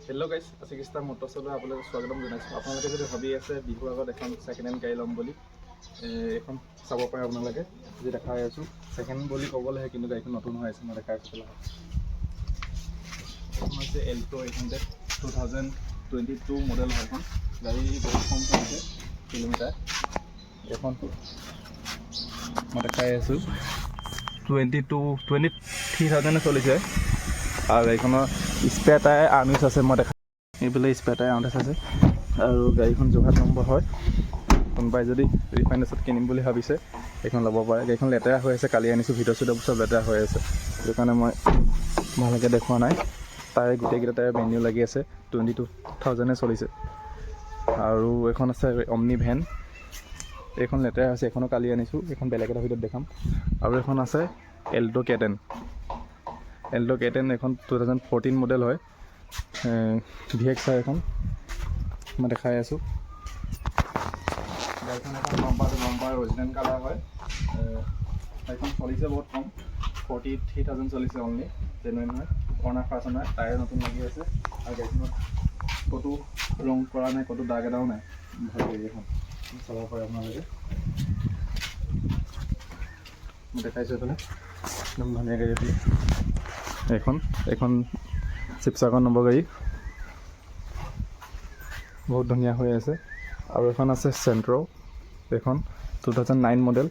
Hello' guys, আশিকিষ্টা মটৰ্ছলৈ আপোনালোকক স্বাগতম জনাইছোঁ। আপোনালোকে যদি ভাবি আছে বিহুৰ আগত এখন ছেকেণ্ড হেণ্ড গাড়ী ল'ম বুলি, এখন চাব পাৰে আপোনালোকে। যি দেখাই আছোঁ ছেকেণ্ড হেণ্ড বুলি ক'বলৈহে, কিন্তু গাড়ীখন নতুন হৈ আছে। মই দেখাই আছোঁ পেলাই। এইখন হৈছে এল্টো 800 2022 মডেল হয়। এখন গাড়ী বহুত কম চলিছে কিলোমিটাৰ। এখন মই দেখাই আছোঁ 23,000 চলিছে। আৰু গাড়ীখনৰ স্পেয়াৰ টায়াৰ আৰ্মিছ আছে। মই দেখা এইফালে স্পেয়াৰ টায়াৰ আৰ্মিছ আছে। আৰু গাড়ীখন যোৰহাট নম্বৰ হয়। কোনোবাই যদি ৰিফাইনেন্সত কিনিম বুলি ভাবিছে এইখন ল'ব পাৰে। গাড়ীখন লেতেৰা হৈ আছে, কালি আনিছোঁ, ভিতৰ চিটৰ চব লেতেৰা হৈ আছে। সেইটো কাৰণে মই ভালকৈ দেখুওৱা নাই। টায়াৰ গোটেইকেইটা টায়াৰ ব্ৰেণ্ড নিউ লাগি আছে। 22,000 চলিছে। আৰু এখন আছে অমনি ভেন, এইখন লেতেৰা আছে, এইখনো কালি আনিছোঁ। এইখন বেলেগ এটা ভিতৰত দেখাম। আৰু এখন আছে এল্টো K10। এল্টো K10 এখন 2014 মডেল হয়। VXR এখন মই দেখাই আছোঁ। গাড়ীখন এখন বাম্পাৰ অৰিজিনেল কালাৰ হয়। গাড়ীখন চলিছে বহুত কম, 43,000 চলিছে অনলি। জেনুইন হয়, কৰ্ণাৰ ফাৰ্ষ্ট হয়, টায়াৰ নতুন লাগি আছে। আৰু গাড়ীখনত ক'তো ৰং কৰা নাই, ক'তো দাগ এটাও নাই। ভাল গাড়ী এখন চাব পাৰে আপোনালোকে। মই দেখাইছোঁ এইফালে একদম ধুনীয়া গাড়ী এইফালে। এইখন শিৱসাগৰ নম্বৰ গাড়ী, বহুত ধুনীয়া হৈ আছে। আৰু এখন আছে চেণ্ট্ৰ, এইখন 2009 মডেল,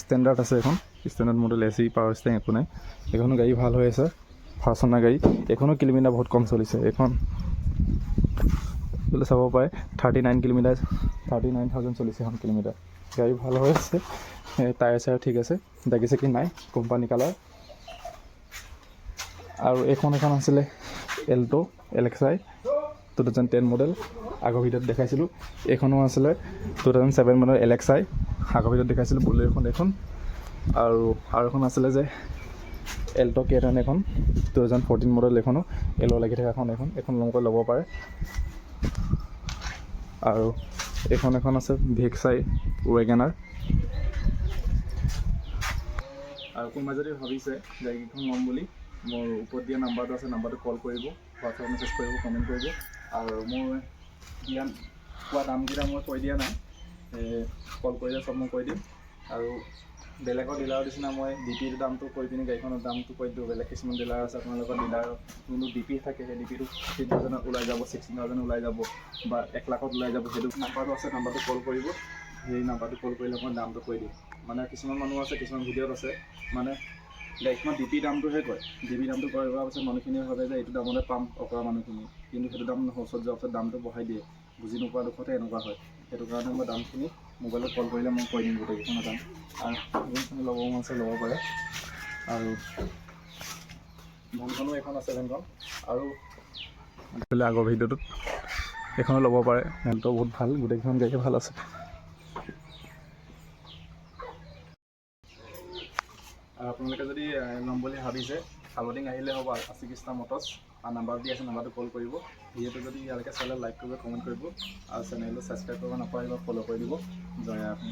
ষ্টেণ্ডাৰ্ড আছে। এইখন standard model, AC power steering একো নাই। এইখনো গাড়ী ভাল হৈ আছে, ফাৰ্চনাৰ গাড়ী। এইখনো কিলোমিটাৰ বহুত কম চলিছে। এইখন বোলে চাব পাৰে 39,000 চলিছে এখন কিলোমিটাৰ। গাড়ী ভাল হৈ আছে, টায়াৰ চায়াৰ ঠিক আছে, দাগি চাগি নাই, কোম্পানী কালাৰ। আৰু এখন আছিলে এল্টো LXI 2010 মডেল, আগৰ ভিতৰত দেখাইছিলোঁ। এইখনো আছিলে 2007 মডেল LXI, আগৰ ভিতৰত দেখাইছিলোঁ। বলেৰোখন এইখন। আৰু এখন আছিলে যে এল্টো K10 এখন 2014 মডেল, এইখনো এলো লাগি থকা এইখন লংকৈ ল'ব পাৰে। আৰু এখন আছে VXI WagonR। আৰু কোনোবাই যদি ভাবিছে গাড়ীখন ল'ম বুলি, মোৰ ওপৰত দিয়া নাম্বাৰটো আছে, নাম্বাৰটো কল কৰিব, হোৱাটছআপ মেছেজ কৰিব, কমেণ্ট কৰিব। আৰু মোৰ কোৱা দামকেইটা মই কৈ দিয়া নাই, কল কৰিলে চব মই কৈ দিম। আৰু বেলেগৰ ডিলাৰৰ নিচিনা মই DPৰ দামটো কৈ পিনি গাড়ীখনৰ দামটো কৈ দিওঁ। বেলেগ কিছুমান ডিলাৰ আছে, আপোনালোকৰ ডিলাৰৰ যোনটো DP থাকে, সেই DPটো 15,000 ওলাই যাব, 16,000 ওলাই যাব, বা 1 লাখত ওলাই যাব। সেইটো নাম্বাৰটো আছে, নাম্বাৰটো কল কৰিব। সেই নাম্বাৰটো কল কৰিলে মই দামটো কৈ দিম। মানে কিছুমান মানুহ আছে, কিছুমান ভিডিঅ'ত আছে, মানে গাড়ীখনৰ DP দামটোহে কয়। DP দামটো কৰাৰ পাছত মানুহখিনিয়ে ভাবে যে এইটো দামতে পাম অকৰা মানুহখিনি, কিন্তু সেইটো দাম নহয়। ওচৰত যোৱাৰ পাছত দামটো বঢ়াই দিয়ে, বুজি নোপোৱা দুখতে এনেকুৱা হয়। সেইটো কাৰণে মই দামখিনি মোবাইলত কল কৰিলে মই কৈ দিম গোটেইকেইখনৰ দাম। আৰু যোনখিনি ল'ব মন আছে ল'ব পাৰে। আৰু ভেনখনো এখন আছে, ভেনখন। আৰু আগৰ ভিডিঅ'টোত এইখনো ল'ব পাৰে। ভেনটো বহুত ভাল, গোটেইকেইখন গাড়ী ভাল আছে। আৰু আপোনালোকে যদি ল'ম বুলি ভাবিছে, হালদিং আহিলে হ'ব, আশিকিষ্টা মটৰ্ছ। আৰু নাম্বাৰ দি আছে, নাম্বাৰটো কল কৰিব। ভিডিঅ'টো যদি ইয়ালৈকে চালে লাইক কৰিব, কমেণ্ট কৰিব। আৰু চেনেলটো ছাবস্ক্ৰাইব কৰিব নাপাহৰিব, ফ'ল' কৰি দিব। জয় আই অসম।